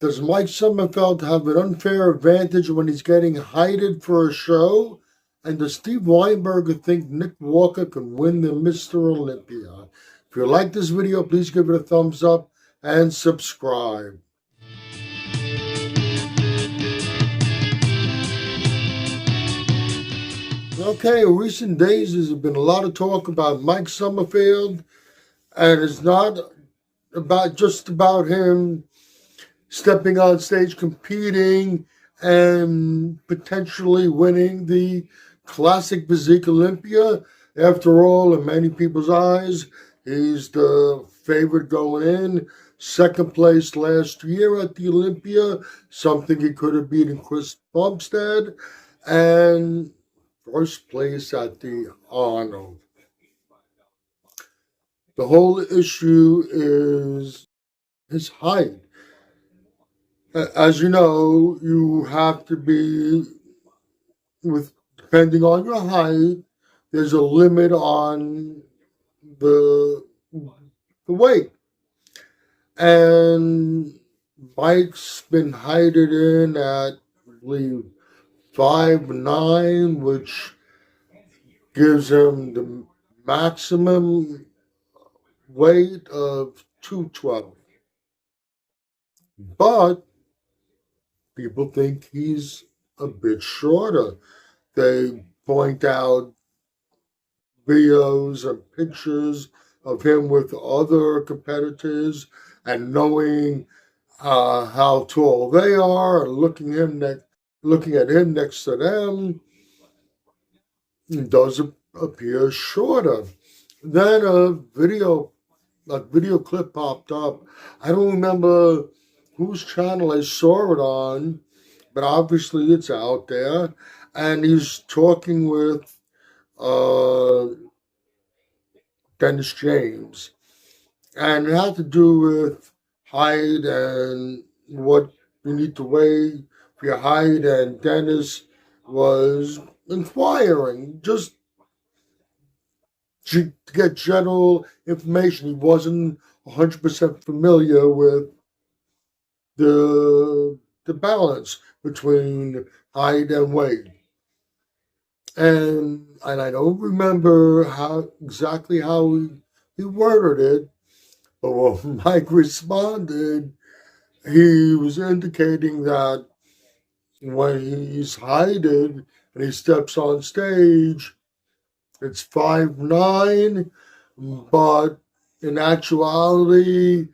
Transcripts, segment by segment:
Does Mike Sommerfeld have an unfair advantage when he's getting hired for a show? And does Steve Weinberger think Nick Walker can win the Mr. Olympia? If you like this video, please give it a thumbs up and subscribe. Okay, in recent days there's been a lot of talk about Mike Sommerfeld, and it's not just about him stepping on stage, competing, and potentially winning the classic physique Olympia. After all, in many people's eyes, he's the favorite going in. Second place last year at the Olympia, something he could have beaten Chris Bumstead, and first place at the Arnold. The whole issue is his height. As you know, you have to be, depending on your height, there's a limit on the weight. And Mike's been heighted in at, I believe, 5'9", which gives him the maximum weight of 212. But people think he's a bit shorter. They point out videos and pictures of him with other competitors, and knowing how tall they are, and looking at him next to them, he does appear shorter. Then a video clip popped up. I don't remember whose channel I saw it on, but obviously it's out there. And he's talking with Dennis James. And it had to do with height and what you need to weigh for your height. And Dennis was inquiring just to get general information. He wasn't 100% familiar with the balance between height and weight. And I don't remember exactly how he worded it, but when Mike responded, he was indicating that when he's heighted and he steps on stage, it's 5'9", but in actuality,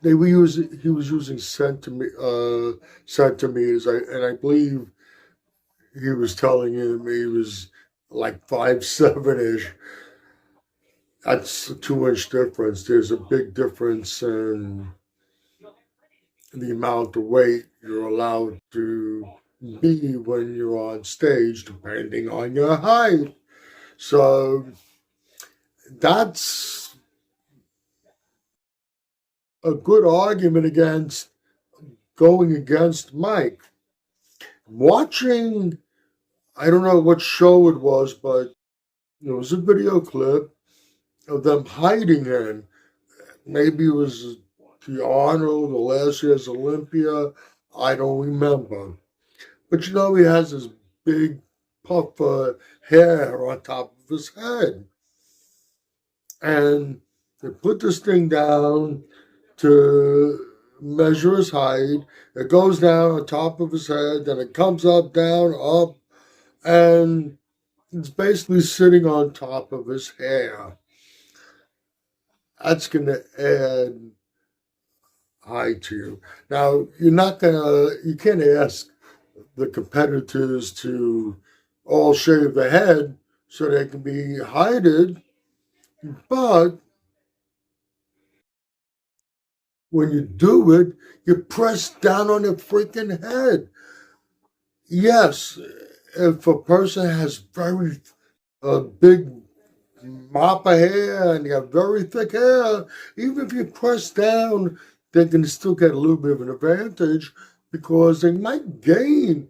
he was using centimeters, and I believe he was telling him he was like 5'7"-ish. That's a 2-inch difference. There's a big difference in the amount of weight you're allowed to be when you're on stage, depending on your height. So that's a good argument against going against Mike. Watching, I don't know what show it was, but it was a video clip of them hiding him. Maybe it was the Arnold or last year's Olympia. I don't remember. But you know, he has this big puff of hair on top of his head. And they put this thing down to measure his height. It goes down on top of his head, then it comes up, down, up, and it's basically sitting on top of his hair. That's going to add height to you. Now, you can't ask the competitors to all shave their head so they can be heighted, but when you do it, you press down on the freaking head. Yes, if a person has very big mop of hair and you have very thick hair, even if you press down, they can still get a little bit of an advantage because they might gain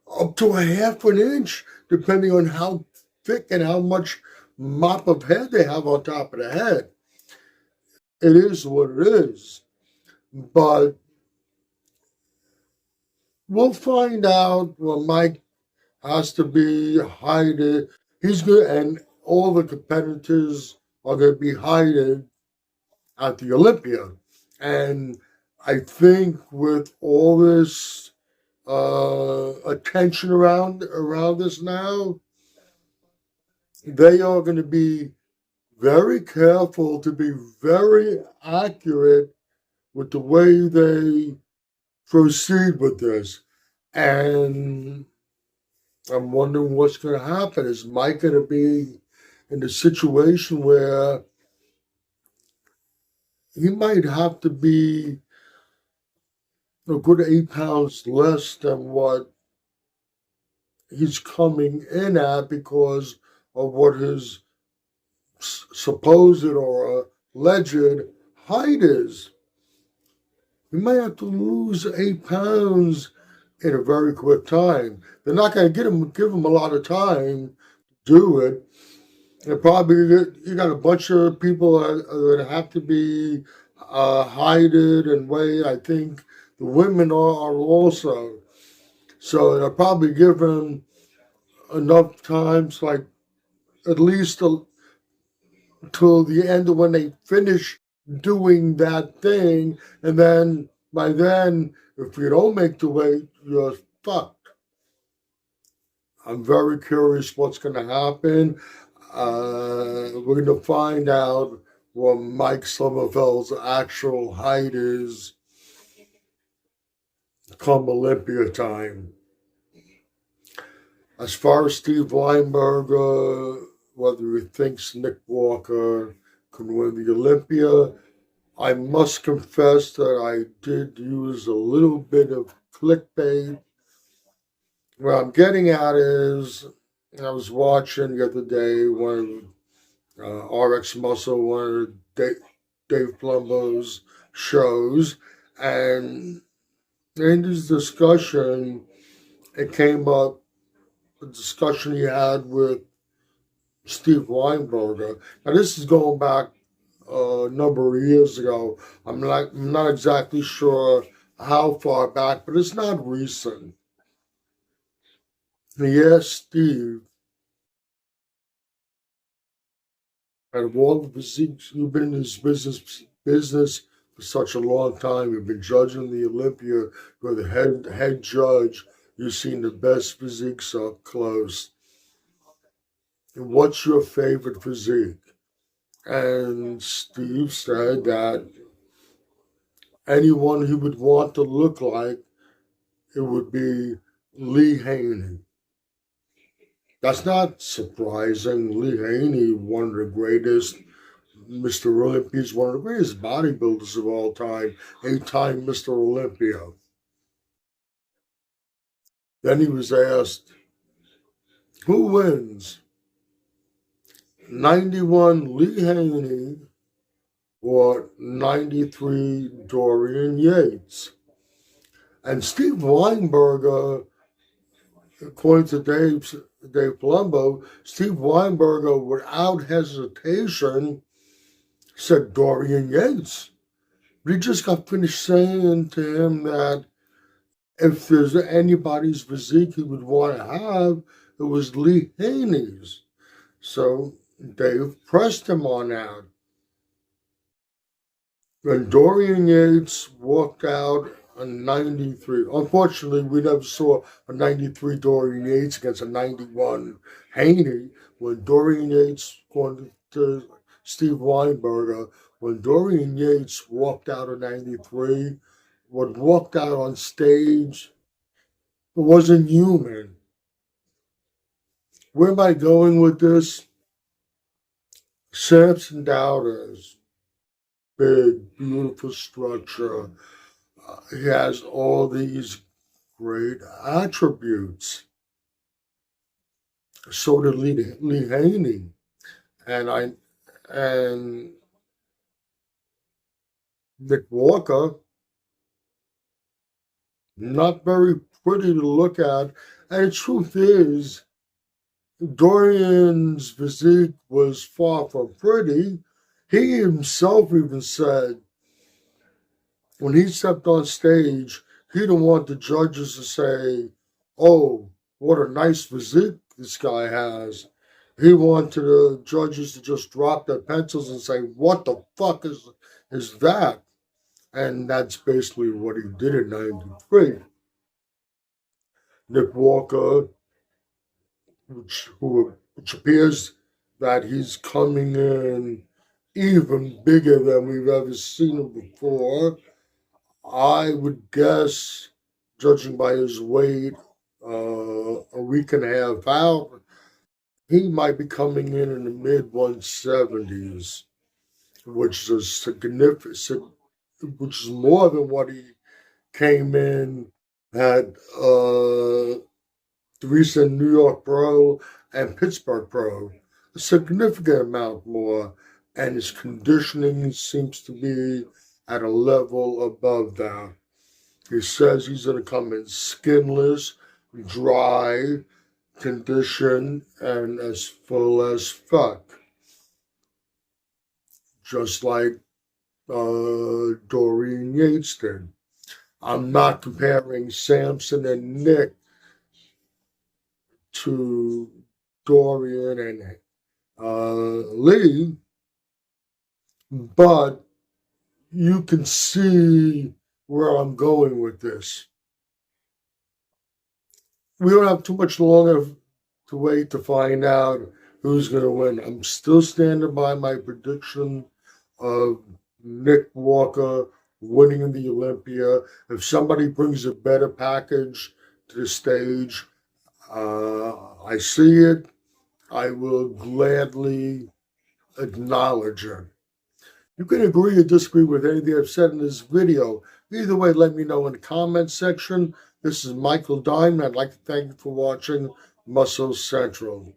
up to a half an inch, depending on how thick and how much mop of hair they have on top of the head. It is what it is. But we'll find out when Mike has to be hided. He's good, and all the competitors are going to be hided at the Olympia. And I think with all this attention around this now, they are going to be very careful to be very accurate with the way they proceed with this. And I'm wondering what's going to happen. Is Mike going to be in a situation where he might have to be a good 8 pounds less than what he's coming in at because of what his supposed or alleged height is? He might have to lose 8 pounds in a very quick time. They're not going to give him a lot of time to do it. And probably you got a bunch of people that have to be hided and weighed. I think the women are also. So they'll probably give him enough times, like at least till the end of when they finish doing that thing. And then by then, if you don't make the weight, you're fucked. I'm very curious what's going to happen. We're going to find out what Mike Sommerfeld's actual height is come Olympia time. As far as Steve Weinberger, whether he thinks Nick Walker can win the Olympia, I must confess that I did use a little bit of clickbait. What I'm getting at is, I was watching the other day one RX Muscle, one of Dave Plumbo's shows, and in this discussion, it came up a discussion he had with Steve Weinberger. Now, this is going back a number of years ago. I'm not exactly sure how far back, but it's not recent. He asked Steve, out of all the physiques, you've been in this business for such a long time, you've been judging the Olympia, you're the head judge, you've seen the best physiques up close. And what's your favorite physique? And Steve said that anyone he would want to look like, it would be Lee Haney. That's not surprising. Lee Haney, one of the greatest, Mr. Olympia is one of the greatest bodybuilders of all time, 8-time Mr. Olympia. Then he was asked, who wins? 91 Lee Haney or 93 Dorian Yates? And Steve Weinberger, according to Dave Palumbo, Steve Weinberger, without hesitation, said Dorian Yates. But he just got finished saying to him that if there's anybody's physique he would want to have, it was Lee Haney's. So Dave pressed him on that. When Dorian Yates walked out a 93, unfortunately, we never saw a 93 Dorian Yates against a 91 Haney. When Dorian Yates, according to Steve Weinberger, when Dorian Yates walked out a 93, what walked out on stage, it wasn't human. Where am I going with this? Samson Dowders, big, beautiful structure. He has all these great attributes. So did Lee Haney. And Nick Walker, not very pretty to look at. And the truth is, Dorian's physique was far from pretty. He himself even said, when he stepped on stage, He didn't want the judges to say, "Oh, what a nice physique this guy has." He wanted the judges to just drop their pencils and say, "What the fuck is that?" And that's basically what he did in '93. Nick Walker, which appears that he's coming in even bigger than we've ever seen him before. I would guess, judging by his weight, a week and a half out, he might be coming in the mid 170s, which is significant, which is more than what he came in at the recent New York Pro and Pittsburgh Pro. A significant amount more, and his conditioning seems to be at a level above that. He says he's going to come in skinless, dry, conditioned, and as full as fuck. Just like Dorian Yates did. I'm not comparing Samson and Nick to Dorian and Lee, but you can see where I'm going with this. We don't have too much longer to wait to find out who's going to win. I'm still standing by my prediction of Nick Walker winning the Olympia. If somebody brings a better package to the stage, I see it. I will gladly acknowledge it. You can agree or disagree with anything I've said in this video. Either way, let me know in the comments section. This is Michael Diamond. I'd like to thank you for watching Muscle Central.